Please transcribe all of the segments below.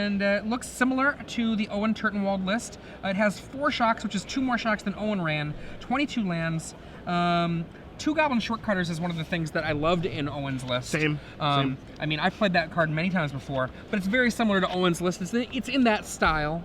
and it looks similar to the Owen Turtenwald list. It has 4 shocks, which is 2 more shocks than Owen ran, 22 lands. 2 Goblin Shortcutters is one of the things that I loved in Owen's list. Same. I mean, I've played that card many times before, but it's very similar to Owen's list. It's in that style.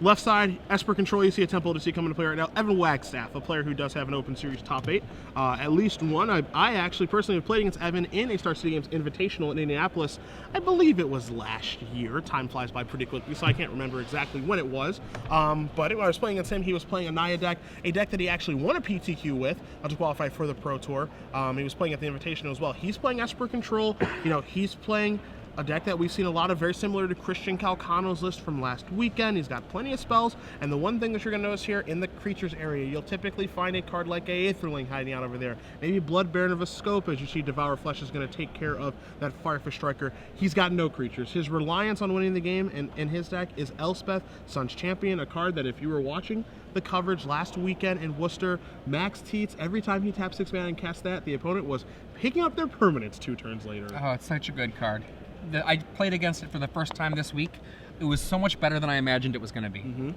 Left side, Esper Control, you see a Temple to see coming to play right now. Evan Wagstaff, a player who does have an Open Series top 8. At least one. I actually personally have played against Evan in a Star City Games Invitational in Indianapolis. I believe it was last year. Time flies by pretty quickly, so I can't remember exactly when it was. But when I was playing against him, he was playing a Naya deck, a deck that he actually won a PTQ with to qualify for the Pro Tour. He was playing at the Invitational as well. He's playing Esper Control. He's playing a deck that we've seen a lot of, very similar to Christian Calcano's list from last weekend. He's got plenty of spells, and the one thing that you're going to notice here in the creatures area, you'll typically find a card like a Aetherling hiding out over there. Maybe Blood Baron of a Scope, as you see Devour Flesh is going to take care of that Firefish Striker. He's got no creatures. His reliance on winning the game in his deck is Elspeth, Sun's Champion, a card that if you were watching the coverage last weekend in Worcester, Max Teats, every time he tapped 6 mana and cast that, the opponent was picking up their permanents 2 turns later. Oh, it's such a good card. I played against it for the first time this week. It was so much better than I imagined it was going to be.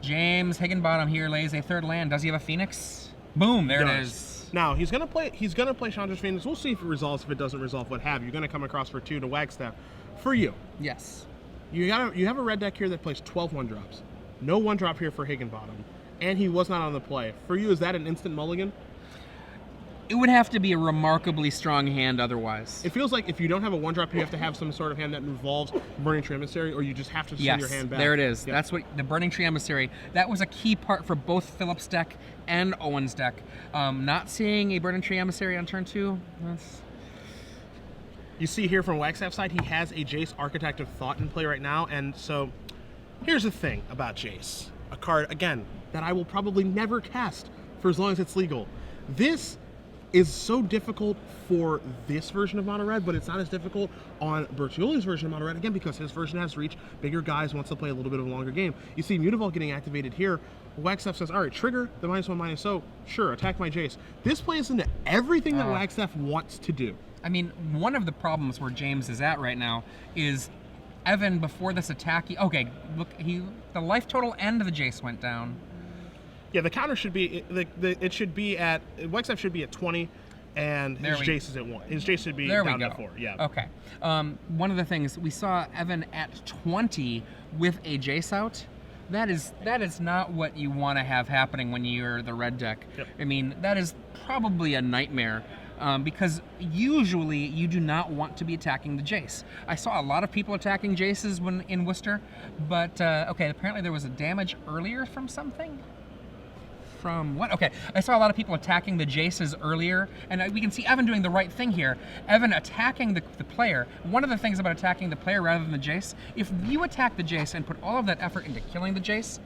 James Higginbottom here lays a 3rd land. Does he have a Phoenix? Boom, there it is. Now he's gonna play Chandra's Phoenix. We'll see if it resolves. If it doesn't resolve, what have you. You're gonna come across for 2 to Wagstaff. For you, yes, you have a red deck here that plays 12 1-drops. No 1-drop here for Higginbottom, and he was not on the play. For you, is that an instant mulligan? It would have to be a remarkably strong hand otherwise. It feels like if you don't have a 1-drop, you have to have some sort of hand that involves Burning Tree Emissary, or you just have to send your hand back. There it is. Yep. That's what the Burning Tree Emissary, that was a key part for both Philip's deck and Owen's deck. Not seeing a Burning Tree Emissary on turn 2, You see here from Wagstaff's side, he has a Jace Architect of Thought in play right now, and so here's the thing about Jace. A card, again, that I will probably never cast for as long as it's legal. This is so difficult for this version of Mono Red, but it's not as difficult on Bertioli's version of Mono Red, again, because his version has reach. Bigger guys wants to play a little bit of a longer game. You see Mutavault getting activated here. Wagstaff says, all right, trigger the -1/-0, sure, attack my Jace. This plays into everything that Wagstaff wants to do. I mean, one of the problems where James is at right now is Evan, before this attack, look, the life total and the Jace went down. Yeah, the counter should be, it should be at, Wagstaff should be at 20, and his Jace is at 1. His Jace should be down to 4, yeah. Okay. One of the things, we saw Evan at 20 with a Jace out. That is not what you want to have happening when you're the red deck. Yep. I mean, that is probably a nightmare. Because usually you do not want to be attacking the Jace. I saw a lot of people attacking Jaces when in Worcester, but apparently there was a damage earlier from something. From what? Okay, I saw a lot of people attacking the Jaces earlier, and we can see Evan doing the right thing here. Evan attacking the player. One of the things about attacking the player rather than the Jace, if you attack the Jace and put all of that effort into killing the Jace,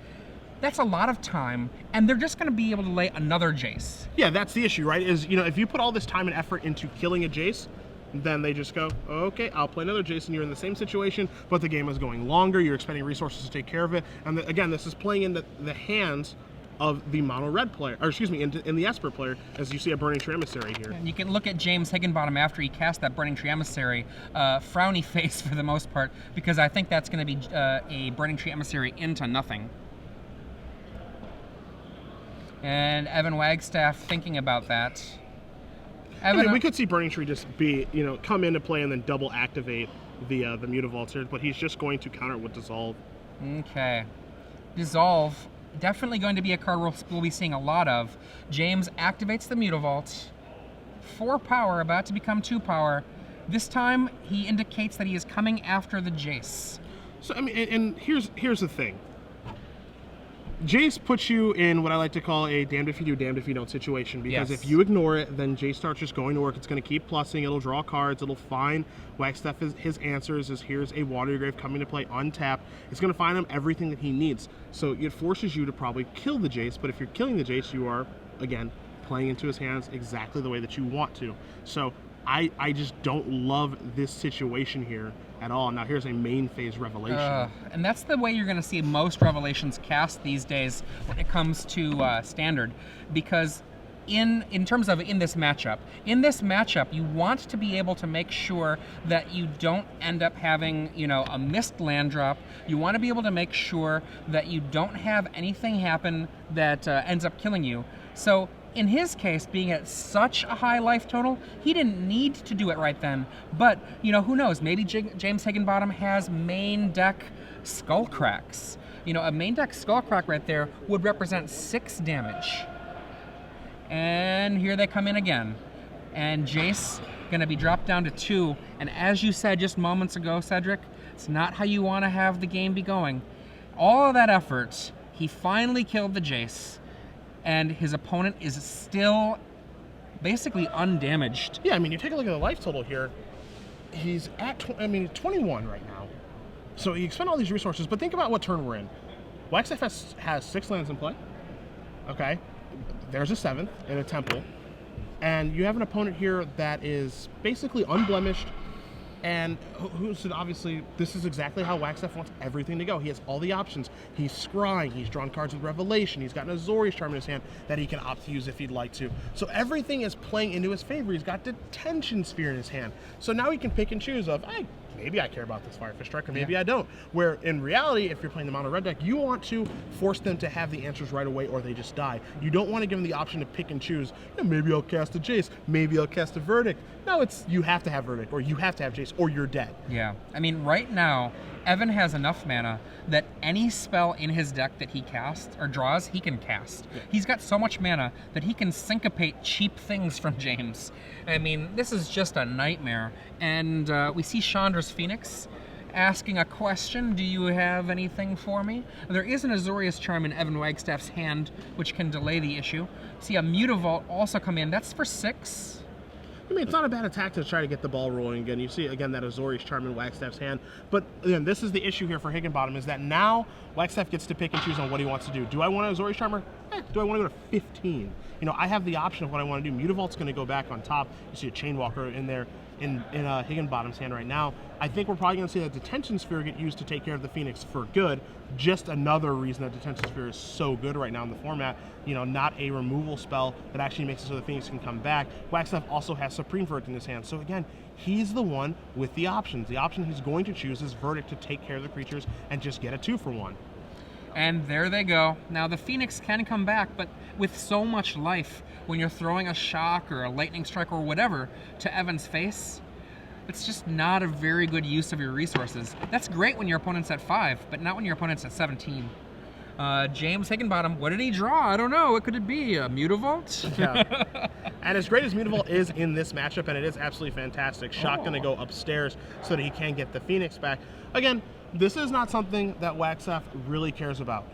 that's a lot of time, and they're just going to be able to lay another Jace. Yeah, that's the issue, right? Is, if you put all this time and effort into killing a Jace, then they just go, okay, I'll play another Jace, and you're in the same situation, but the game is going longer, you're expending resources to take care of it, and again, this is playing in the hands of the mono red player, or excuse me, in the Esper player, as you see a Burning Tree Emissary here. And you can look at James Higginbottom after he cast that Burning Tree Emissary, frowny face for the most part, because I think that's going to be a Burning Tree Emissary into nothing. And Evan Wagstaff thinking about that. We could see Burning Tree just be, come into play and then double activate the Mutavault here, but he's just going to counter it with Dissolve. Okay. Dissolve, definitely going to be a card we'll be seeing a lot of. James activates the Mutavault. 4 power, about to become 2 power. This time, he indicates that he is coming after the Jace. So, I mean, and here's the thing. Jace puts you in what I like to call a damned if you do, damned if you don't situation, because if you ignore it, then Jace starts just going to work. It's going to keep plussing. It'll draw cards. It'll find Wagstaff. His answers is here's a Watery Grave coming to play untapped. It's going to find him everything that he needs. So it forces you to probably kill the Jace, but if you're killing the Jace, you are, again, playing into his hands exactly the way that you want to. So I just don't love this situation here at all. Now here's a main phase revelation. And that's the way you're going to see most revelations cast these days when it comes to standard, because in terms of in this matchup. In this matchup, you want to be able to make sure that you don't end up having, a missed land drop. You want to be able to make sure that you don't have anything happen that ends up killing you. So in his case, being at such a high life total, he didn't need to do it right then. But, who knows? Maybe James Higginbottom has main deck Skull Cracks. A main deck Skull Crack right there would represent 6 damage. And here they come in again. And Jace gonna be dropped down to 2. And as you said just moments ago, Cedric, it's not how you want to have the game be going. All of that effort, he finally killed the Jace, and his opponent is still basically undamaged. Yeah, you take a look at the life total here. He's at 21 right now. So he spent all these resources, but think about what turn we're in. Wagstaff has 6 lands in play. Okay. There's a 7th in a temple. And you have an opponent here that is basically unblemished, and who's obviously, this is exactly how Wagstaff wants everything to go. He has all the options. He's scrying, he's drawn cards with Revelation, he's got an Azorius Charm in his hand that he can opt to use if he'd like to. So everything is playing into his favor. He's got Detention Sphere in his hand. So now he can pick and choose of, maybe I care about this Firefish Strike, or maybe I don't. Where in reality, if you're playing the mono red deck, you want to force them to have the answers right away or they just die. You don't want to give them the option to pick and choose. Maybe I'll cast a Jace, maybe I'll cast a Verdict. No, it's you have to have Verdict, or you have to have Jace, or you're dead. Yeah, right now, Evan has enough mana that any spell in his deck that he casts or draws, he can cast. Yeah. He's got so much mana that he can syncopate cheap things from James. This is just a nightmare. And we see Chandra's Phoenix asking a question. Do you have anything for me? There is an Azorius Charm in Evan Wagstaff's hand, which can delay the issue. See a Mutavault also come in. That's for 6. It's not a bad attack to try to get the ball rolling again. You see, again, that Azorius Charm in Wagstaff's hand. But, again, this is the issue here for Higginbottom, is that now Wagstaff gets to pick and choose on what he wants to do. Do I want an Azorius Charmer? Do I want to go to 15? I have the option of what I want to do. Mutavault's going to go back on top. You see a Chainwalker in there in Higginbottom's hand right now. I think we're probably going to see that Detention Sphere get used to take care of the Phoenix for good. Just another reason that Detention Sphere is so good right now in the format. Not a removal spell that actually makes it so the Phoenix can come back. Wagstaff also has Supreme Verdict in his hand. So again, he's the one with the options. The option he's going to choose is Verdict to take care of the creatures and just get a 2-for-1. And there they go. Now the Phoenix can come back, but with so much life, when you're throwing a Shock or a Lightning Strike or whatever to Evan's face, it's just not a very good use of your resources. That's great when your opponent's at 5, but not when your opponent's at 17. James Higginbottom, what did he draw? I don't know. What could it be? A Mutavault? Yeah. And as great as Mutavault is in this matchup, and it is absolutely fantastic, Shock going to go upstairs so that he can get the Phoenix back. Again, this is not something that Wagstaff really cares about.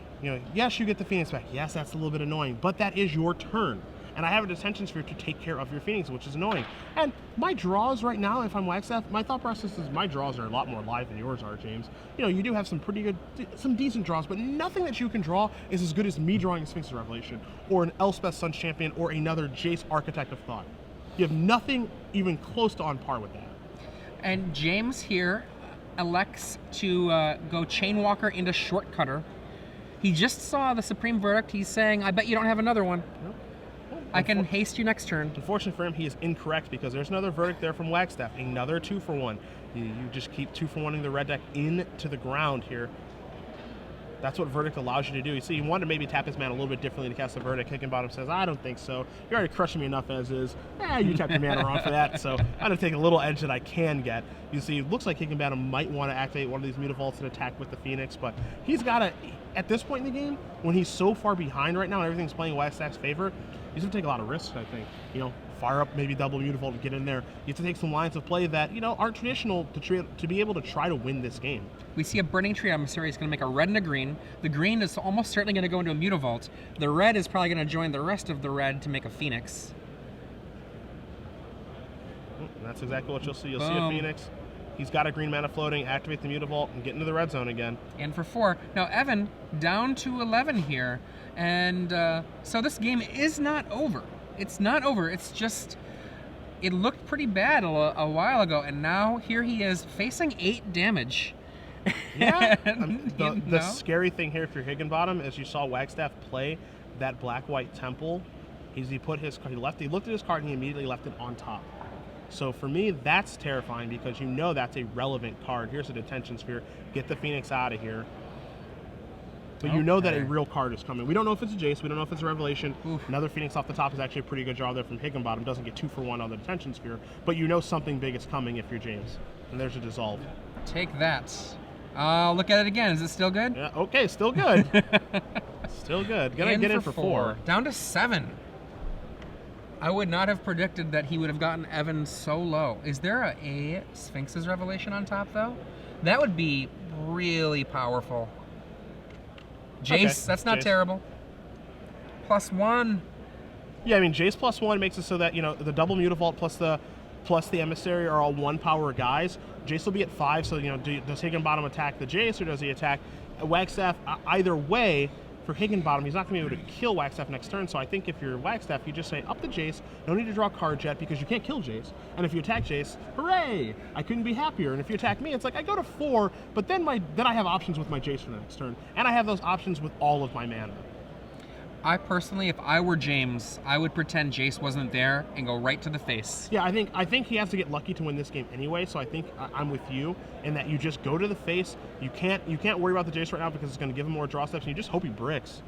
Yes, you get the Phoenix back. Yes, that's a little bit annoying, but that is your turn. And I have a Detention Sphere to take care of your Phoenix, which is annoying. And my draws right now, if I'm Wagstaff, my thought process is my draws are a lot more live than yours are, James. You do have some pretty good, some decent draws, but nothing that you can draw is as good as me drawing a Sphinx's Revelation, or an Elspeth Sun's Champion, or another Jace Architect of Thought. You have nothing even close to on par with that. And James here elects to go Chainwalker into Shortcutter. He just saw the Supreme Verdict. He's saying, I bet you don't have another one. Nope. I can haste you next turn. Unfortunately for him, he is incorrect because there's another Verdict there from Wagstaff. Another 2-for-1. You just keep 2-for-1ing the red deck into the ground here. That's what Verdict allows you to do. You see, he wanted to maybe tap his mana a little bit differently to cast the Verdict. Higginbottom says, I don't think so. You're already crushing me enough as is. You tapped your mana wrong for that, so I'm going to take a little edge that I can get. You see, it looks like Higginbottom might want to activate one of these Mutavaults and attack with the Phoenix, but he's got to, at this point in the game, when he's so far behind right now and everything's playing Wagstaff's favor, he's going to take a lot of risks, I think. Fire up maybe double Mutavault to get in there. You have to take some lines of play that, aren't traditional to be able to try to win this game. We see a Burning Tree Emissary is going to make a red and a green. The green is almost certainly going to go into a Mutavault. The red is probably going to join the rest of the red to make a Phoenix. That's exactly what you'll see. You'll see a Phoenix. He's got a green mana floating, activate the Mutavault, and get into the red zone again. And for 4. Now, Evan, down to 11 here. And so this game is not over. It's not over. It's just, it looked pretty bad a while ago, and now here he is facing 8 damage. Yeah. The scary thing here for Higginbottom is you saw Wagstaff play that black-white temple He looked at his card and he immediately left it on top. So for me, that's terrifying because you know that's a relevant card. Here's a Detention Sphere. Get the Phoenix out of here. But you know that a real card is coming. We don't know if it's a Jace. We don't know if it's a Revelation. Oof. Another Phoenix off the top is actually a pretty good draw there from Higginbottom. Doesn't get 2 for 1 on the Detention Sphere. But you know something big is coming if you're James. And there's a Dissolve. Take that. Look at it again. Is it still good? Yeah, okay, still good. Still good. Gonna get in for 4. Down to 7. I would not have predicted that he would have gotten Evan so low. Is there a Sphinx's Revelation on top, though? That would be really powerful. Jace, Okay, that's not Jace. terrible. +1. Yeah, I mean, Jace +1 makes it so that, you know, the double Mutavault plus the Emissary are all 1 power guys. Jace will be at 5, so, you know, does Higginbottom attack the Jace or does he attack Wagstaff? Either way, for Higginbottom, he's not going to be able to kill Wagstaff next turn, so I think if you're Wagstaff, you just say up the Jace, no need to draw cards yet because you can't kill Jace. And if you attack Jace, hooray! I couldn't be happier. And if you attack me, it's like I go to 4, but then I have options with my Jace for the next turn, and I have those options with all of my mana. I personally, if I were James, I would pretend Jace wasn't there and go right to the face. Yeah, I think he has to get lucky to win this game anyway. So I think I'm with you in that you just go to the face. You can't worry about the Jace right now because it's going to give him more draw steps, and you just hope he bricks.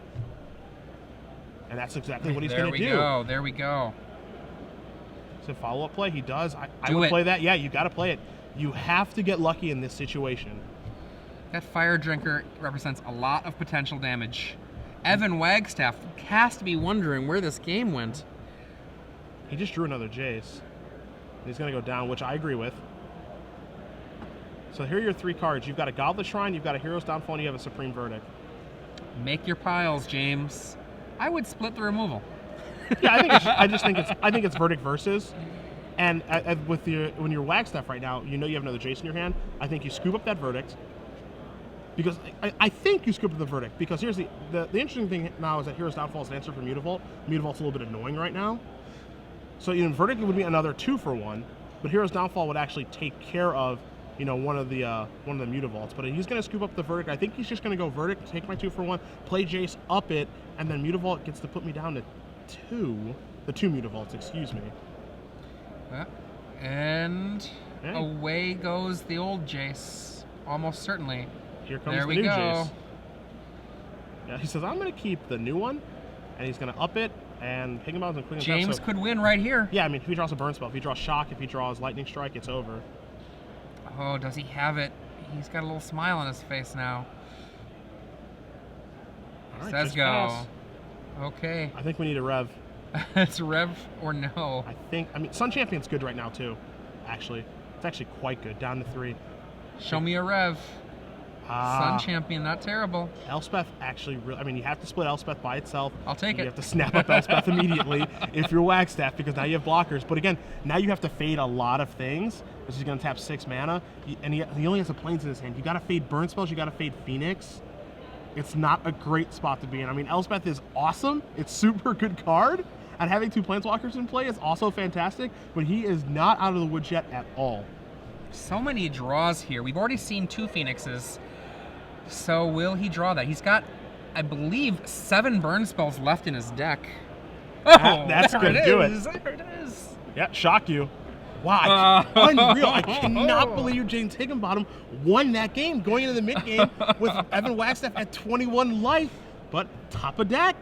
And that's exactly what he's going to do. There we go. So follow-up play, he does. I Do would it. play that. Yeah, you got to play it. You have to get lucky in this situation. That Fire Drinker represents a lot of potential damage. Evan Wagstaff has to be wondering where this game went. He just drew another Jace. He's going to go down, which I agree with. So here are your 3 cards. You've got a Goblet Shrine, you've got a Hero's Downfall, and you have a Supreme Verdict. Make your piles, James. I would split the removal. Yeah, I think it's Verdict versus. And when you're Wagstaff right now, you know you have another Jace in your hand. I think you scoop up that Verdict. Because I think you scoop up the Verdict. Because here's the interesting thing now is that Hero's Downfall is an answer for Mutavault. Mutavault's a little bit annoying right now. So Verdict would be another 2 for 1, but Hero's Downfall would actually take care of, you know, one of the Mutavaults. But he's going to scoop up the Verdict. I think he's just going to go Verdict, take my 2 for 1, play Jace, up it, and then Mutavault gets to put me down to 2. The 2 Mutavaults, excuse me. And away goes the old Jace, almost certainly. Here comes there the we new go. Jace. Yeah, he says, I'm going to keep the new one, and he's going to up it, and Higginbottom's going to quickly James could win right here. Yeah, I mean, if he draws a Burn Spell, if he draws Shock, if he draws Lightning Strike, it's over. Oh, does he have it? He's got a little smile on his face now. All right, Says just go. pass. Okay. I think we need a Rev. It's Rev or no. I mean, Sun Champion's good right now, too, actually. It's actually quite good, down to 3. Show me a Rev. Sun Champion, not terrible. Elspeth actually I mean, you have to split Elspeth by itself. I'll take it. You have to snap up Elspeth immediately if you're Wagstaff, because now you have blockers. But again, now you have to fade a lot of things. This is going to tap 6 mana, and he only has the Plains in his hand. You got to fade Burn Spells, you got to fade Phoenix. It's not a great spot to be in. I mean, Elspeth is awesome. It's super good card. And having 2 Planeswalkers in play is also fantastic, but he is not out of the woods yet at all. So many draws here. We've already seen 2 Phoenixes. So will he draw that? He's got, I believe, 7 burn spells left in his deck. Oh, that's there going to do it. There it is. Yeah, shock you. Wow, unreal. I cannot believe James Higginbottom won that game going into the mid-game with Evan Wagstaff at 21 life. But top of deck,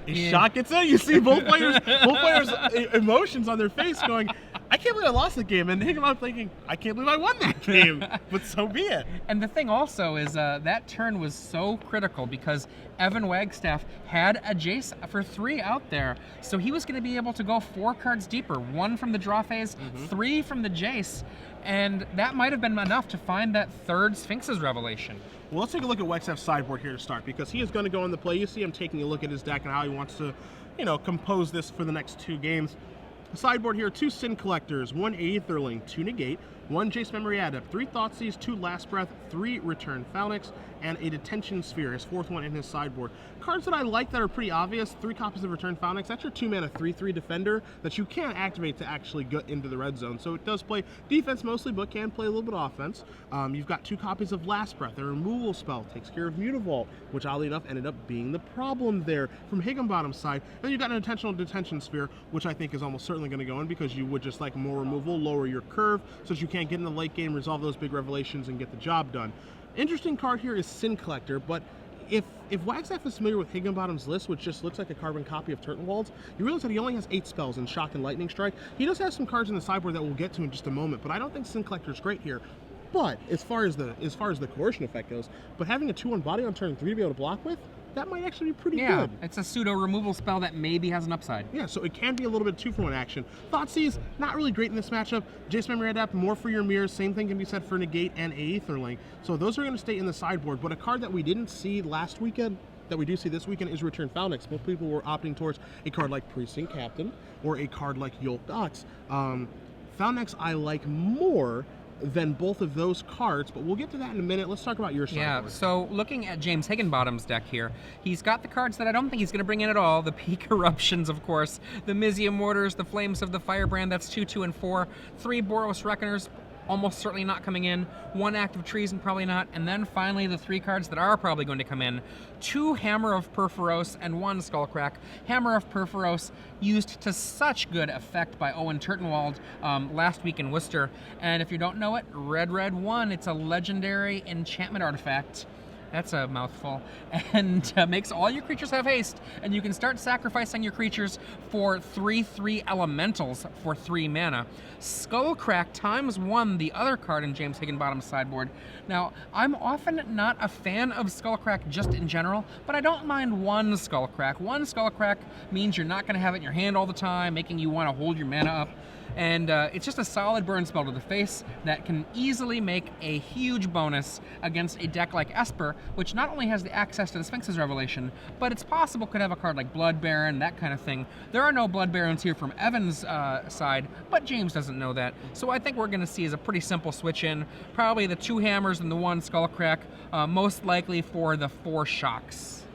a shot gets in. You see both players' emotions on their face going, I can't believe I lost the game. And Higginbottom thinking, I can't believe I won that game. But so be it. And the thing also is that turn was so critical because Evan Wagstaff had a Jace for 3 out there. So he was going to be able to go 4 cards deeper. 1 from the draw phase, 3 from the Jace. And that might have been enough to find that 3rd Sphinx's Revelation. Well, let's take a look at Wagstaff's sideboard here to start, because he is going to go on the play. You see him taking a look at his deck and how he wants to, you know, compose this for the next 2 games. The sideboard here, 2 Sin Collectors, 1 Aetherling, 2 Negate, 1 Jace Memory Adept, 3 Thoughtseize, 2 Last Breath, 3 Return Phalanx, and a Detention Sphere, his 4th one in his sideboard. Cards that I like that are pretty obvious: 3 copies of Return Phalanx. That's your 2-mana 3/3 defender that you can activate to actually get into the red zone. So it does play defense mostly, but can play a little bit of offense. You've got 2 copies of Last Breath, a removal spell, takes care of Mutavault, which oddly enough ended up being the problem there from Higginbottom's side. And you've got an intentional Detention Sphere, which I think is almost certainly going to go in because you would just like more removal, lower your curve, so that you can't get in the late game, resolve those big revelations, and get the job done. Interesting card here is Sin Collector, but if Wagstaff is familiar with Higginbottom's list, which just looks like a carbon copy of Turtenwald's, you realize that he only has 8 spells in Shock and Lightning Strike. He does have some cards in the sideboard that we'll get to in just a moment, but I don't think Sin Collector is great here. But as far as the coercion effect goes, but having a 2/1 body on turn 3 to be able to block with, that might actually be pretty good. It's a pseudo removal spell that maybe has an upside. Yeah, so it can be a little bit 2-for-1 action. Thoughtseize, not really great in this matchup. Jace Memory Adapt, more for your mirrors. Same thing can be said for Negate and Aetherlink. So those are going to stay in the sideboard. But a card that we didn't see last weekend, that we do see this weekend, is Return Phalanx. Most people were opting towards a card like Precinct Captain or a card like Yolked Ox. Phalanx I like more than both of those cards, but we'll get to that in a minute. Let's talk about your sideboard. Yeah, so looking at James Higginbottom's deck here, he's got the cards that I don't think he's going to bring in at all. The Peak Eruptions, of course, the Mizium Mortars, the Flames of the Firebrand, that's 2, 2, and 4, 3 Boros Reckoners, almost certainly not coming in, 1 Active Treason, probably not, and then finally the 3 cards that are probably going to come in: 2 Hammer of Perforos and 1 Skullcrack. Hammer of Perforos used to such good effect by Owen Turtenwald last week in Worcester, and if you don't know it, red 1, it's a legendary enchantment artifact. That's a mouthful. And makes all your creatures have haste, and you can start sacrificing your creatures for 3/3 elementals for 3 mana. Skullcrack ×1, the other card in James Higginbottom's sideboard. Now, I'm often not a fan of Skullcrack just in general, but I don't mind 1 Skullcrack. 1 Skullcrack means you're not going to have it in your hand all the time, making you want to hold your mana up. And it's just a solid burn spell to the face that can easily make a huge bonus against a deck like Esper, which not only has the access to the Sphinx's Revelation, but it's possible could have a card like Blood Baron, that kind of thing. There are no Blood Barons here from Evan's side, but James doesn't know that. So I think we're going to see is a pretty simple switch in. Probably the 2 Hammers and the 1 Skullcrack, most likely for the 4 Shocks.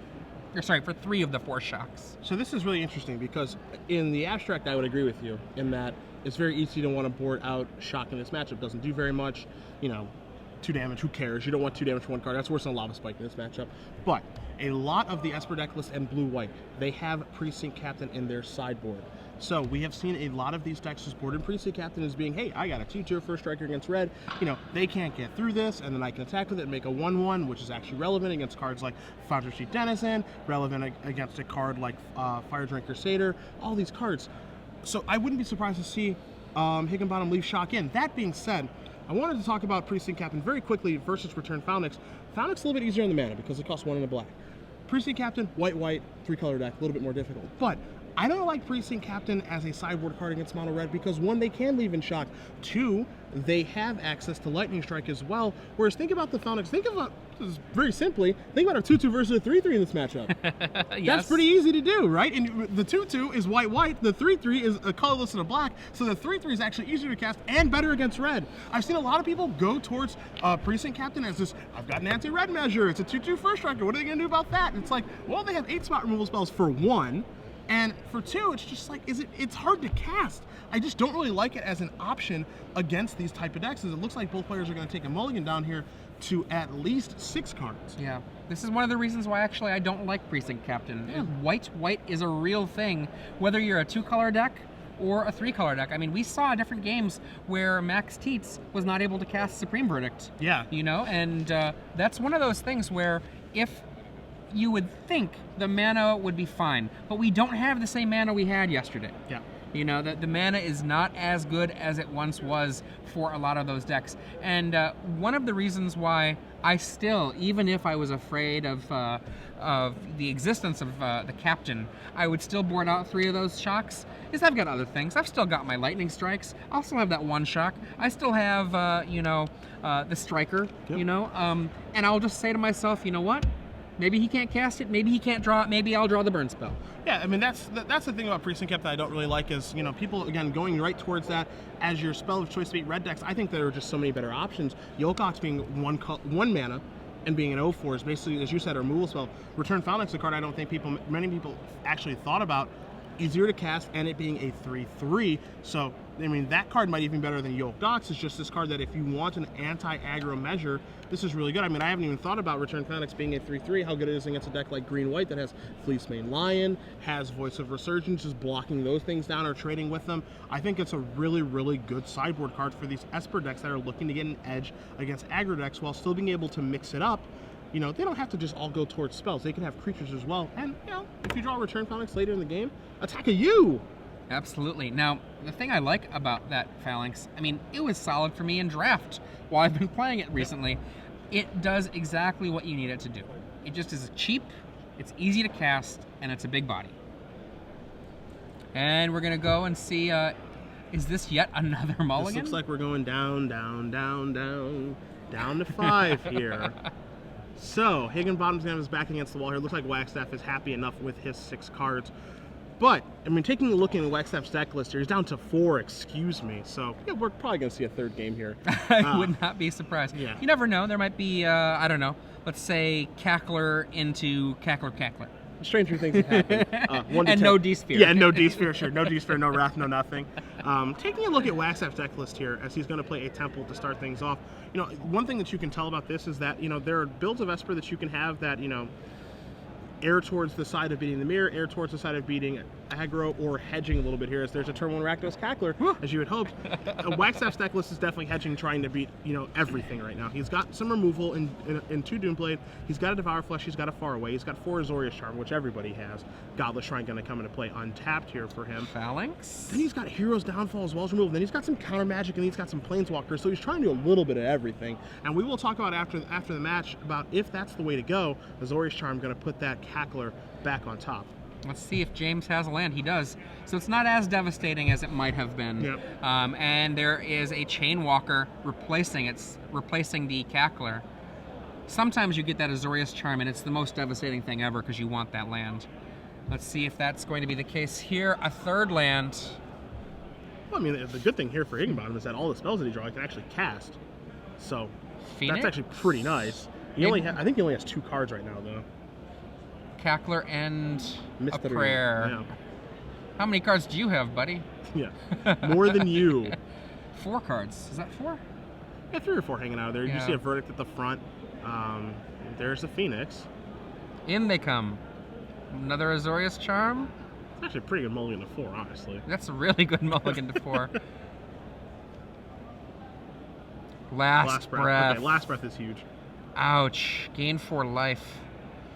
Or sorry, for 3 of the 4 Shocks. So this is really interesting because in the abstract I would agree with you in that it's very easy to want to board out Shock in this matchup. Doesn't do very much, 2 damage, who cares? You don't want 2 damage for 1 card. That's worse than a Lava Spike in this matchup. But a lot of the Esper deck list and blue-white, they have Precinct Captain in their sideboard. So we have seen a lot of these decks just boarded Precinct Captain as being, hey, I got a 2/2 first striker against red. They can't get through this, and then I can attack with it and make a 1/1, which is actually relevant against cards like Foundry Street Denizen, relevant against a card like Fire Drink Crusader, all these cards. So I wouldn't be surprised to see Higginbottom leave Shock in. That being said, I wanted to talk about Precinct Captain very quickly versus Return Phalanx. Phalanx a little bit easier on the mana because it costs 1 and a black. Precinct Captain, white, 3-color deck, a little bit more difficult. But I don't like Precinct Captain as a sideboard card against mono red because 1, they can leave in Shock. 2, they have access to Lightning Strike as well. Whereas think about the Phalanx, very simply, think about a 2/2 versus a 3/3 in this matchup. Yes. That's pretty easy to do, right? And the 2/2 is white, the 3/3 is a colorless and a black, so the 3/3 is actually easier to cast and better against red. I've seen a lot of people go towards Precinct Captain as this, I've got an anti-red measure, it's a 2/2 first striker, what are they going to do about that? And it's like, well, they have 8 spot removal spells for 1, and for 2, it's just like, it's hard to cast. I just don't really like it as an option against these type of decks, as it looks like both players are going to take a mulligan down here to at least 6 cards. Yeah, this is one of the reasons why actually I don't like Precinct Captain. Yeah. White is a real thing, whether you're a 2-color deck or a 3-color deck. I mean, we saw different games where Max Teets was not able to cast Supreme Verdict. Yeah. And that's one of those things where if you would think the mana would be fine, but we don't have the same mana we had yesterday. Yeah. The mana is not as good as it once was for a lot of those decks. And one of the reasons why I still, even if I was afraid of the existence of the Captain, I would still board out 3 of those Shocks, is I've got other things. I've still got my Lightning Strikes. I still have that 1 Shock. I still have, the Striker, Yep. and I'll just say to myself, you know what? Maybe he can't cast it. Maybe he can't draw it. Maybe I'll draw the burn spell. Yeah, I mean, that's the thing about Priest and Kept that I don't really like is, you know, people, again, going right towards that as your spell of choice to beat red decks. I think there are just so many better options. Yokox being one mana and being an 0/4 is basically, as you said, a removal spell. Return Phalanx, a card I don't think many people actually thought about. Easier to cast, and it being a 3/3. So, I mean, that card might even be better than Yokox. It's just this card that if you want an anti-aggro measure, this is really good. I mean, I haven't even thought about Return Phalanx being a 3/3, how good it is against a deck like Green-White that has Fleecemane Lion, has Voice of Resurgence, just blocking those things down or trading with them. I think it's a really, really good sideboard card for these Esper decks that are looking to get an edge against aggro decks while still being able to mix it up. You know, they don't have to just all go towards spells. They can have creatures as well. And, you know, if you draw Return Phalanx later in the game, attack a you! Absolutely. Now, the thing I like about that Phalanx, I mean, it was solid for me in draft while I've been playing it recently. It does exactly what you need it to do. It just is cheap, it's easy to cast, and it's a big body. And we're going to go and see, is this yet another mulligan? This looks like we're going down to 5 here. So, Higginbottom's going to have his back against the wall here. Looks like Wagstaff is happy enough with his 6 cards. But, I mean, taking a look at Wagstaff's deck list here, he's down to 4, excuse me. So, yeah, we're probably going to see a 3rd game here. I would not be surprised. Yeah. You never know. There might be, I don't know, let's say Cackler into Cackler. Stranger things have happened. 1 to And 10. no D-Sphere. Yeah, no D-Sphere, sure. No D-Sphere, no Wrath, no nothing. Taking a look at Wagstaff's deck list here, as he's going to play a Temple to start things off. You know, one thing that you can tell about this is that, you know, there are builds of Esper that you can have that, you know, air towards the side of beating the mirror, air towards the side of beating aggro, or hedging a little bit here, as there's a turn 1 Rakdos Cackler, as you had hoped. Wagstaff's deck list is definitely hedging, trying to beat, you know, everything right now. He's got some removal in 2 Doomblade, he's got a Devour Flesh, he's got a Far Away, he's got 4 Azorius Charm, which everybody has. Godless Shrine going to come into play untapped here for him. Phalanx. Then he's got Hero's Downfall as well as removal. Then he's got some counter magic, and he's got some Planeswalkers, so he's trying to do a little bit of everything. And we will talk about after the match about if that's the way to go. Azorius Charm going to put that Cackler back on top. Let's see if James has a land. He does. So it's not as devastating as it might have been. Yep. And there is a Chainwalker replacing the Cackler. Sometimes you get that Azorius Charm, and it's the most devastating thing ever because you want that land. Let's see if that's going to be the case here. A 3rd land. Well, I mean, the good thing here for Higginbottom is that all the spells that he draws he can actually cast. So Phoenix? that's actually pretty nice. I think he only has 2 cards right now, though. Cackler and Mystery. a prayer. Yeah. How many cards do you have, buddy? Yeah. More than you. 4 cards. Is that 4? Yeah, 3 or 4 hanging out of there. Yeah. You see a Verdict at the front. There's a Phoenix. In they come. Another Azorius Charm. It's actually a pretty good mulligan to 4, honestly. That's a really good mulligan to 4. Last breath. Okay, Last Breath is huge. Ouch. Gain 4 life.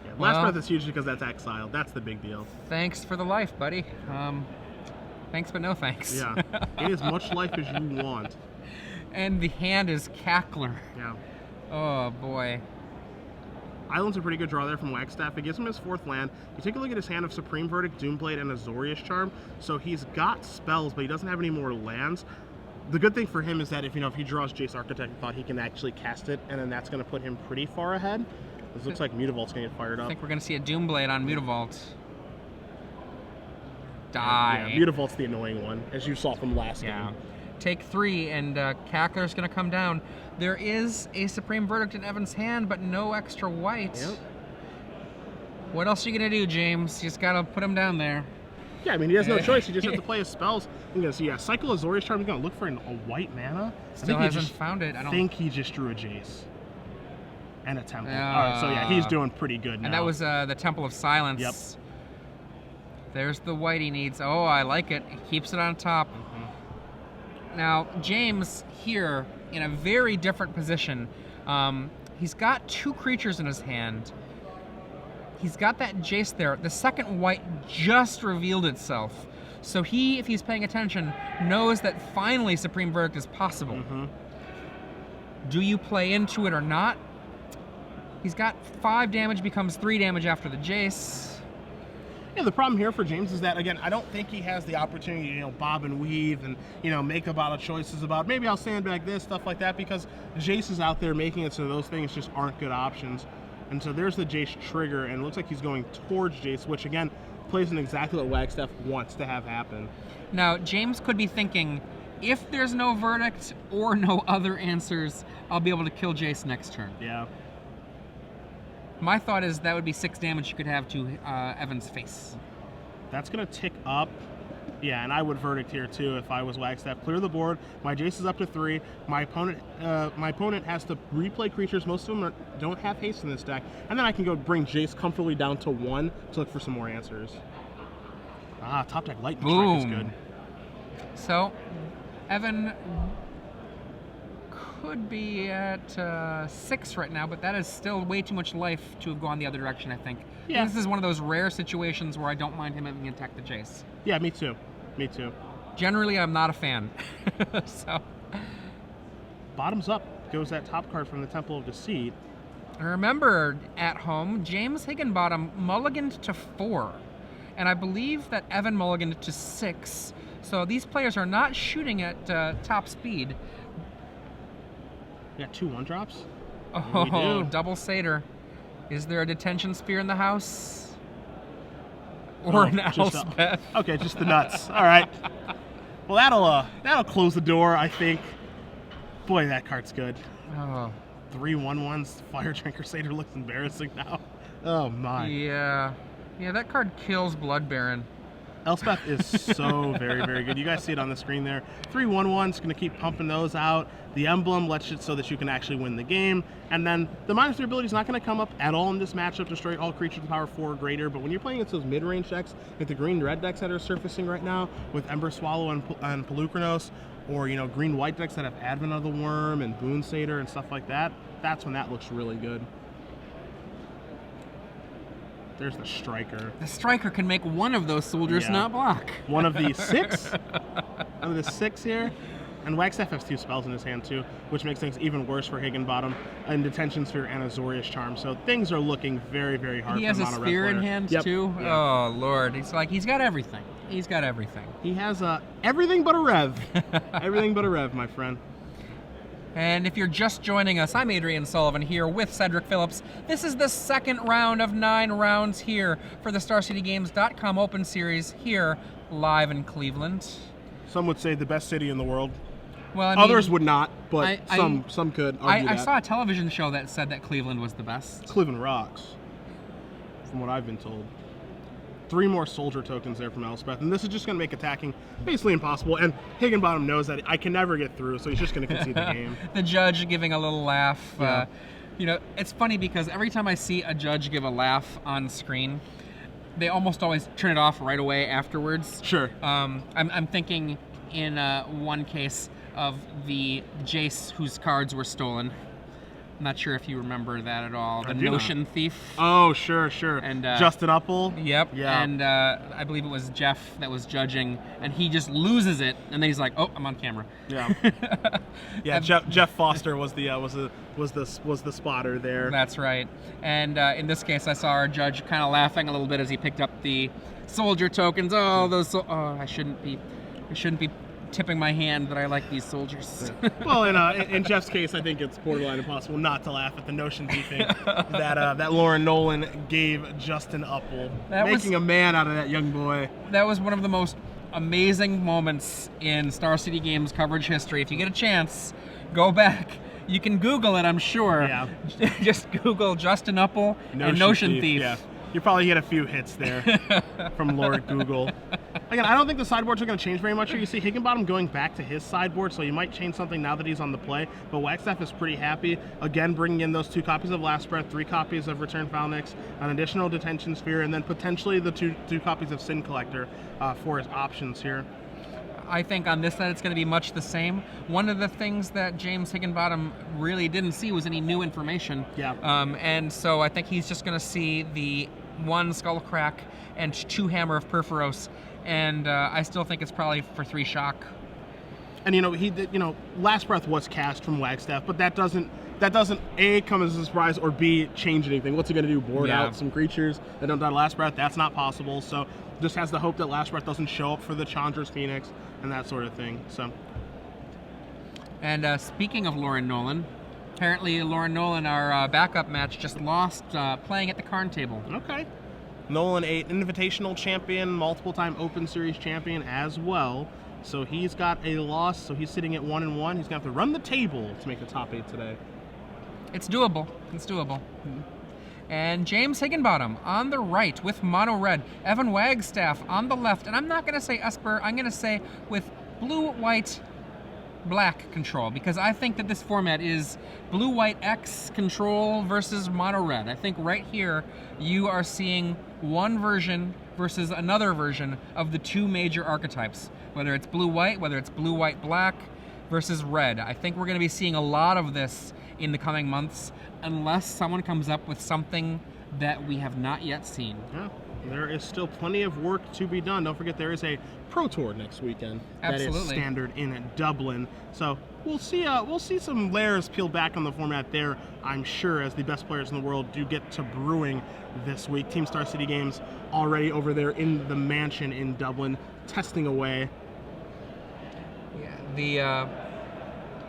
Yeah, Well, Last Breath is huge because that's exiled. That's the big deal. Thanks for the life, buddy. Thanks, but no thanks. Yeah. Gain as much life as you want. And the hand is Cackler. Yeah. Oh, boy. Island's a pretty good draw there from Wagstaff. It gives him his 4th land. You take a look at his hand of Supreme Verdict, Doomblade, and Azorius Charm. So he's got spells, but he doesn't have any more lands. The good thing for him is that if he draws Jace Architect, thought he can actually cast it, and then that's going to put him pretty far ahead. This looks like Mutavault's going to get fired I up. think we're going to see a Doomblade on Mutavault. Die. Yeah, Mutavault's the annoying one, as you saw from last game. Take 3, and Cackler's going to come down. There is a Supreme Verdict in Evan's hand, but no extra white. Yep. What else are you going to do, James? You just got to put him down there. Yeah, I mean, he has no choice. He just has to play his spells. You're going to see, Cycle Azorius Charm. He's going to look for a white mana. Still hasn't found it. I think he just drew a Jace. And a Temple. All Yeah. right, so yeah, he's doing pretty good now. And that was the Temple of Silence. Yep. There's the white he needs. Oh, I like it. He keeps it on top. Now, James here, in a very different position, he's got 2 creatures in his hand. He's got that Jace there. The second white just revealed itself. So he, if he's paying attention, knows that finally Supreme Verdict is possible. Do you play into it or not? He's got 5 damage, becomes 3 damage after the Jace. Yeah, the problem here for James is that, again, I don't think he has the opportunity to, bob and weave and, make a lot of choices about maybe I'll sandbag this, stuff like that, because Jace is out there making it so those things just aren't good options. And so there's the Jace trigger, and it looks like he's going towards Jace, which again plays in exactly what Wagstaff wants to have happen. Now, James could be thinking, if there's no verdict or no other answers, I'll be able to kill Jace next turn. Yeah. My thought is that would be 6 damage you could have to Evan's face. That's going to tick up. Yeah, and I would verdict here too if I was Wagstaff. Clear the board. My Jace is up to 3. My opponent has to replay creatures. Most of them don't have haste in this deck. And then I can go bring Jace comfortably down to 1 to look for some more answers. Ah, top deck lightning strike is good. So, Evan could be at 6 right now, but that is still way too much life to have gone the other direction, I think. Yeah. This is one of those rare situations where I don't mind him having attacked the Jace. Yeah, me too. Me too. Generally, I'm not a fan. So, bottoms up goes that top card from the Temple of Deceit. remember, at home, James Higginbottom mulliganed to 4. And I believe that Evan mulliganed to 6. So these players are not shooting at top speed. We got 2 1-drops. Oh, double Satyr. Is there a detention sphere in the house? Or an Elspeth? Okay, just the nuts. All right. Well, that'll close the door, I think. Boy, that card's good. Oh. 3 1/1s. Fire Drinker Satyr looks embarrassing now. Oh my. Yeah. Yeah, that card kills Blood Baron. Elspeth is so very, very good. You guys see it on the screen there. 3 1/1s, going to keep pumping those out. The emblem lets it so that you can actually win the game. And then the -3 ability is not going to come up at all in this matchup. Destroy all creatures with power 4 or greater. But when you're playing against those mid-range decks, like the green-red decks that are surfacing right now with Ember Swallow and Pelucranos, or green-white decks that have Advent of the Worm and Boon Satyr and stuff like that, that's when that looks really good. There's the Striker. The Striker can make one of those soldiers not block. One of the 6? One of the 6 here? And Wagstaff has 2 spells in his hand too, which makes things even worse for Higginbottom. And Detention Sphere and Azorius Charm. So things are looking very, very hard He for has a mono red spear in player. hand Yep. too? Yeah. Oh, Lord. He's got everything. He's got everything. He has everything but a rev. Everything but a rev, my friend. And if you're just joining us, I'm Adrian Sullivan here with Cedric Phillips. This is the second round of 9 rounds here for the StarCityGames.com Open Series here live in Cleveland. Some would say the best city in the world. Well, I mean, others would not, but some could argue I that. saw a television show that said that Cleveland was the best. Cleveland rocks, from what I've been told. 3 more soldier tokens there from Elspeth, and this is just going to make attacking basically impossible. And Higginbottom knows that I can never get through, so he's just going to concede the game. The judge giving a little laugh. Yeah. It's funny because every time I see a judge give a laugh on screen, they almost always turn it off right away afterwards. Sure. I'm thinking in one case of the Jace whose cards were stolen. I'm not sure if you remember that at all. The Notion Thief. Oh, sure. And Justin Uppel. Yep. Yeah. And I believe it was Jeff that was judging, and he just loses it, and then he's like, "Oh, I'm on camera." Yeah. Yeah. Jeff Foster was the spotter there. That's right. And in this case, I saw our judge kind of laughing a little bit as he picked up the soldier tokens. Oh, those. I shouldn't be tipping my hand that I like these soldiers. Well, in Jeff's case, I think it's borderline impossible not to laugh at the Notion thiefing that Lauren Nolan gave Justin Uppel, making a man out of that young boy. That was one of the most amazing moments in Star City Games coverage history. If you get a chance, go back. You can Google it, I'm sure. Yeah. Just Google Justin Uppel and Notion Thief. Yeah. You probably get a few hits there from Lord Google. Again, I don't think the sideboards are going to change very much here. You see Higginbottom going back to his sideboard, so you might change something now that he's on the play. But Wagstaff is pretty happy. Again, bringing in those 2 copies of Last Breath, 3 copies of Return Phalanx, an additional Detention Sphere, and then potentially the two copies of Sin Collector for his options here. I think on this side it's going to be much the same. One of the things that James Higginbottom really didn't see was any new information. Yeah. And so I think he's just going to see the 1 Skullcrack and 2 Hammer of Perforos, and I still think it's probably for 3 shock. And he did, Last Breath was cast from Wagstaff, but that doesn't A, come as a surprise, or B, change anything. What's he going to do? Board out some creatures that don't die Last Breath? That's not possible. So just has the hope that Last Breath doesn't show up for the Chandra's Phoenix and that sort of thing. So. And speaking of Lauren Nolan, Apparently, Lauren Nolan, our backup match, just lost playing at the Karn table. Okay. Nolan, an invitational champion, multiple-time Open Series champion as well. So he's got a loss, so he's sitting at 1-1. He's going to have to run the table to make the top 8 today. It's doable. It's doable. And James Higginbottom on the right with mono red. Evan Wagstaff on the left. And I'm not going to say Esper. I'm going to say with blue, white, black control, because I think that this format is blue, white, X control versus mono red. I think right here you are seeing one version versus another version of the two major archetypes, whether it's blue, white, whether it's blue, white, black versus red. I think we're going to be seeing a lot of this in the coming months, unless someone comes up with something that we have not yet seen. Yeah, there is still plenty of work to be done. Don't forget there is a Pro Tour next weekend. Absolutely. That is standard in Dublin. So we'll see some layers peeled back on the format there, I'm sure, as the best players in the world do get to brewing this week. Team Star City Games already over there in the mansion in Dublin, testing away. Yeah,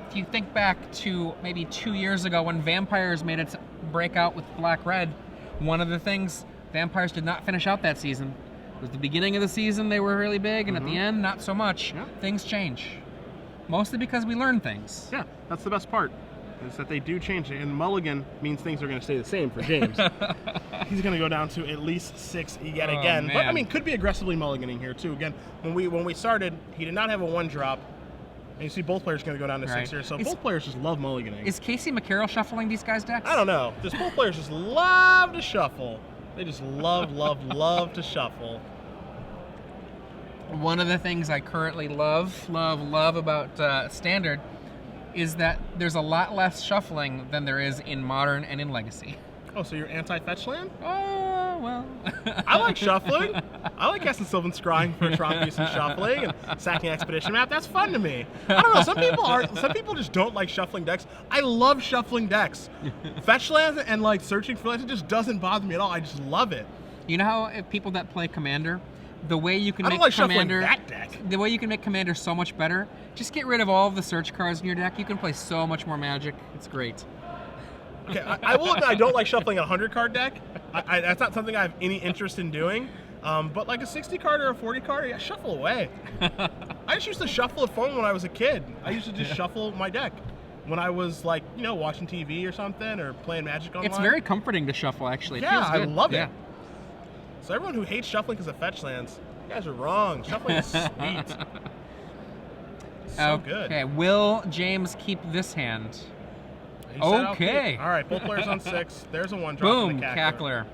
if you think back to maybe 2 years ago when Vampires made its breakout with Black-Red, one of the things, Vampires did not finish out that season. It was the beginning of the season, they were really big, and at the end, not so much. Yeah. Things change. Mostly because we learn things. Yeah, that's the best part, is that they do change it, and Mulligan means things are going to stay the same for James. He's going to go down to at least 6 yet again. Man. But, I mean, could be aggressively mulliganing here, too. Again, when we started, he did not have a 1-drop. And you see both players going to go down to 6 here, so both players just love mulliganing. Is Casey McCarroll shuffling these guys' decks? I don't know. Just both players just love to shuffle. They just love to shuffle. One of the things I currently love about Standard is that there's a lot less shuffling than there is in Modern and in Legacy. Oh, so you're anti-fetch land? Oh, well. I like shuffling. I like casting Sylvan Scrying for Trophies and shuffling and sacking Expedition Map. That's fun to me. I don't know. Some people just don't like shuffling decks. I love shuffling decks. Fetch lands and like searching for lands, it just doesn't bother me at all. I just love it. You know how if people that play Commander, the way you can I make don't like Commander shuffling that deck. The way you can make Commander so much better, just get rid of all of the search cards in your deck. You can play so much more Magic. It's great. Okay, I will admit I don't like shuffling a 100-card deck. That's not something I have any interest in doing. But like a 60-card or a 40-card, yeah, shuffle away. I just used to shuffle a phone when I was a kid. I used to just shuffle my deck when I was like, watching TV or something or playing Magic online. It's very comforting to shuffle, actually. It Yeah, feels good. I love it. Yeah. So everyone who hates shuffling because of fetch lands, you guys are wrong. Shuffling is sweet. So good. Okay, will James keep this hand? He said, "I'll Okay. keep." All right, both players on 6. There's a 1-drop. Boom, from the Cackler.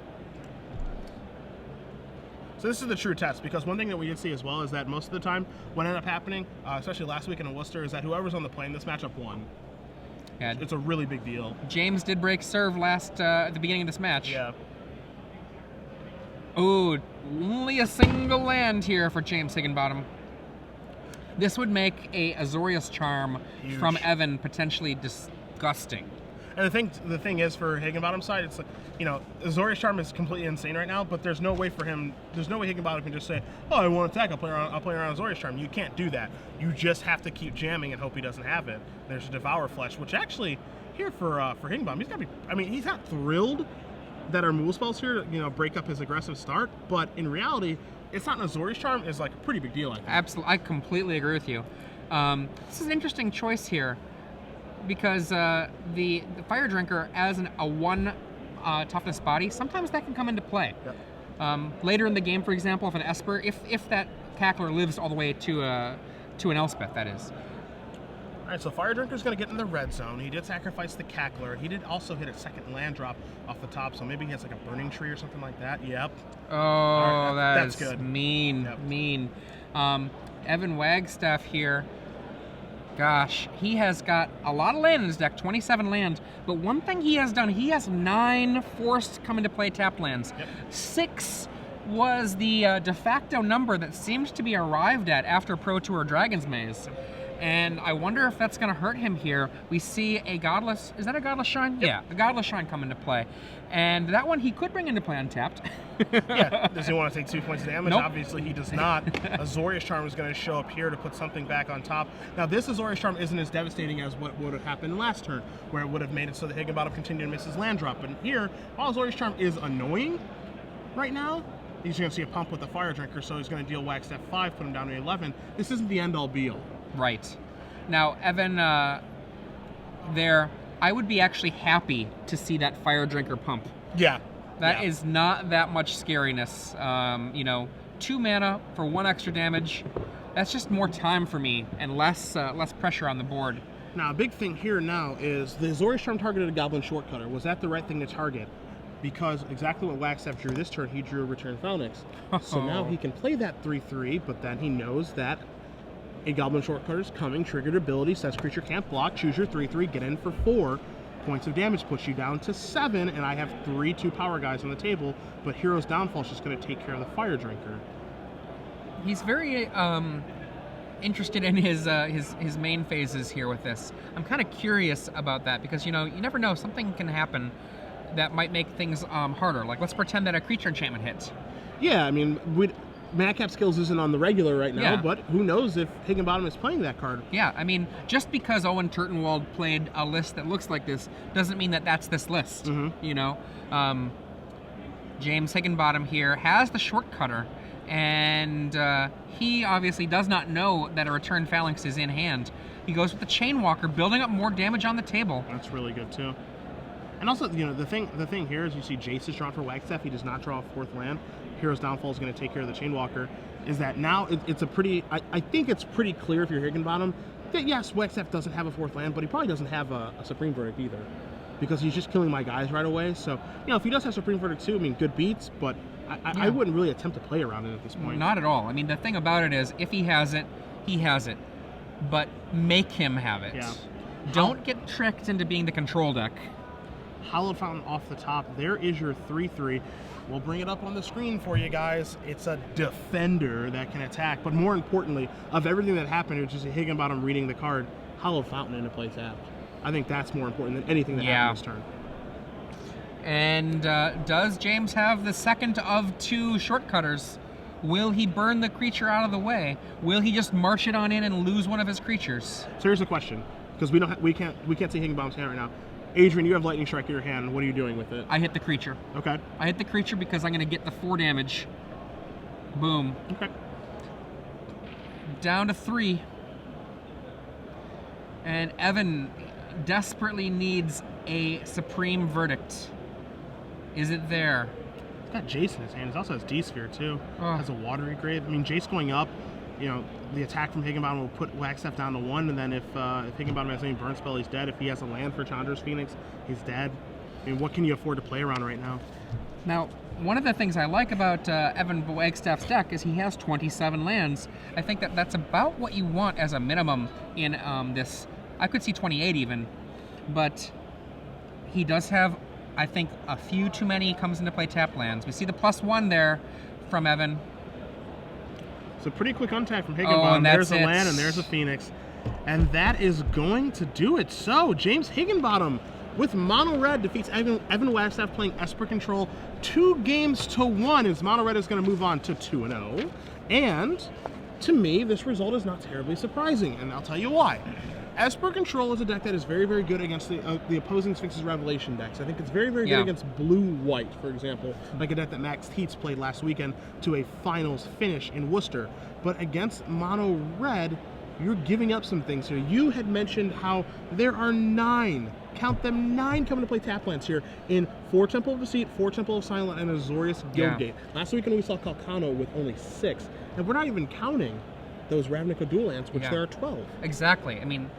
So this is the true test, because one thing that we did see as well is that most of the time what ended up happening, especially last week in Worcester, is that whoever's on the plane, this matchup won. Yeah, It's a really big deal. James did break serve last at the beginning of this match. Yeah. Ooh, only a single land here for James Higginbottom. This would make a Azorius Charm Huge. from Evan potentially disgusting. And the thing is, for Higginbottom's side, it's like, Azorius Charm is completely insane right now, but there's no way Higginbottom can just say, oh, I want to attack, I'll play around Azorius Charm. You can't do that. You just have to keep jamming and hope he doesn't have it. There's a Devour Flesh, which actually, here for Higginbottom, he's not thrilled that our removal spells here, break up his aggressive start, but in reality, it's not an Azorius Charm, is like a pretty big deal, I think. Absolutely, I completely agree with you. This is an interesting choice here, because the Fire Drinker as a 1 toughness body, sometimes that can come into play. Yep. Later in the game, for example, if an Esper, if that Cackler lives all the way to an Elspeth, that is. All right, so Fire Drinker's going to get in the red zone. He did sacrifice the Cackler. He did also hit a second land drop off the top, so maybe he has like a Burning Tree or something like that. Yep. Oh, All right, that's that's good. mean, Yep. mean. Evan Wagstaff here. Gosh, he has got a lot of land in his deck, 27 land. But one thing he has done, he has 9 forced come into play tapped lands. Yep. 6 was the de facto number that seemed to be arrived at after Pro Tour Dragon's Maze. And I wonder if that's going to hurt him here. We see a Godless, is that a Godless Shrine? Yep. Yeah, a Godless Shrine come into play. And that one he could bring into play untapped. Yeah, does he want to take 2 points of damage? Nope. Obviously he does not. Azorius Charm is going to show up here to put something back on top. Now this Azorius Charm isn't as devastating as what would have happened last turn, where it would have made it so that Higginbottom continued to miss his land drop. But here, while Azorius Charm is annoying right now, he's going to see a pump with the Fire Drinker, so he's going to deal Wagstaff 5, put him down to 11. This isn't the end-all be-all. Right. Now, Evan, there, I would be actually happy to see that Fire Drinker pump. Yeah. That is not that much scariness. You know, 2 mana for 1 extra damage. That's just more time for me and less pressure on the board. Now, a big thing here now is the Azorius Charm targeted a Goblin Shortcutter. Was that the right thing to target? Because exactly what Wagstaff drew this turn, he drew a Return Phalanx. So now he can play that 3/3, but then he knows that a Goblin Shortcutter is coming, triggered ability, says creature can't block, choose your 3/3, get in for 4 points of damage, puts you down to 7, and I have 3 2-power guys on the table, but Hero's Downfall is just going to take care of the Fire Drinker. He's very interested in his main phases here with this. I'm kind of curious about that because, you know, you never know, something can happen that might make things harder. Like, let's pretend that a creature enchantment hits. Yeah, I mean, Madcap Skills isn't on the regular right now, Yeah. but who knows if Higginbottom is playing that card. Yeah, I mean, just because Owen Turtenwald played a list that looks like this doesn't mean that that's this list, you know? James Higginbottom here has the Shortcutter, and he obviously does not know that a Return Phalanx is in hand. He goes with the Chainwalker, building up more damage on the table. That's really good, too. And also, you know, the thing here is you see Jace is drawn for Wagstaff. He does not draw a 4th land. Hero's Downfall is going to take care of the Chainwalker. Is that now it's a pretty... I think it's pretty clear if you're Higginbottom that, yes, Wagstaff doesn't have a 4th land, but he probably doesn't have a Supreme Verdict either. Because he's just killing my guys right away. So, you know, if he does have Supreme Verdict too, I mean, good beats, but I wouldn't really attempt to play around it at this point. Not at all. I mean, the thing about it is, if he has it, he has it. But make him have it. Yeah. Don't get tricked into being the control deck. Hallowed Fountain off the top. There is your 3/3. We'll bring it up on the screen for you guys. It's a defender that can attack, but more importantly, of everything that happened, which is a Higginbottom reading the card, Hallowed Fountain into play tapped. I think that's more important than anything that happened this turn. And does James have the second of 2 Shortcutters? Will he burn the creature out of the way? Will he just march it on in and lose one of his creatures? So here's the question, because we can't see Higginbottom's hand right now. Adrian, you have Lightning Strike in your hand. What are you doing with it? I hit the creature. Okay. I hit the creature because I'm going to get the 4 damage. Boom. Okay. Down to 3. And Evan desperately needs a Supreme Verdict. Is it there? He's got Jace in his hand. He also has D-Sphere, too. Oh. Has a Watery Grave. I mean, Jace going up, you know, the attack from Higginbottom will put Wagstaff down to 1, and then if Higginbottom has any burn spell, he's dead. If he has a land for Chandra's Phoenix, he's dead. I mean, what can you afford to play around right now? Now, one of the things I like about Evan Wagstaff's deck is he has 27 lands. I think that that's about what you want as a minimum in this. I could see 28 even, but he does have, I think, a few too many comes into play tap lands. We see the +1 there from Evan. It's a pretty quick untap from Higginbottom. There's a land and there's a Phoenix. And that is going to do it. So, James Higginbottom with Mono Red defeats Evan Wagstaff playing Esper Control 2-1, as Mono Red is going to move on to 2-0. And to me, this result is not terribly surprising, and I'll tell you why. Esper Control is a deck that is very, very good against the opposing Sphinx's Revelation decks. I think it's very, very good against blue-white, for example, like a deck that Max Teats played last weekend to a finals finish in Worcester. But against Mono Red, you're giving up some things here. You had mentioned how there are 9, count them, 9 coming to play tap lands here in 4 Temple of Deceit, 4 Temple of Silent, and Azorius Guildgate. Last weekend we saw Calcano with only 6, and we're not even counting those Ravnica dual lands, which there are 12. Exactly. I mean,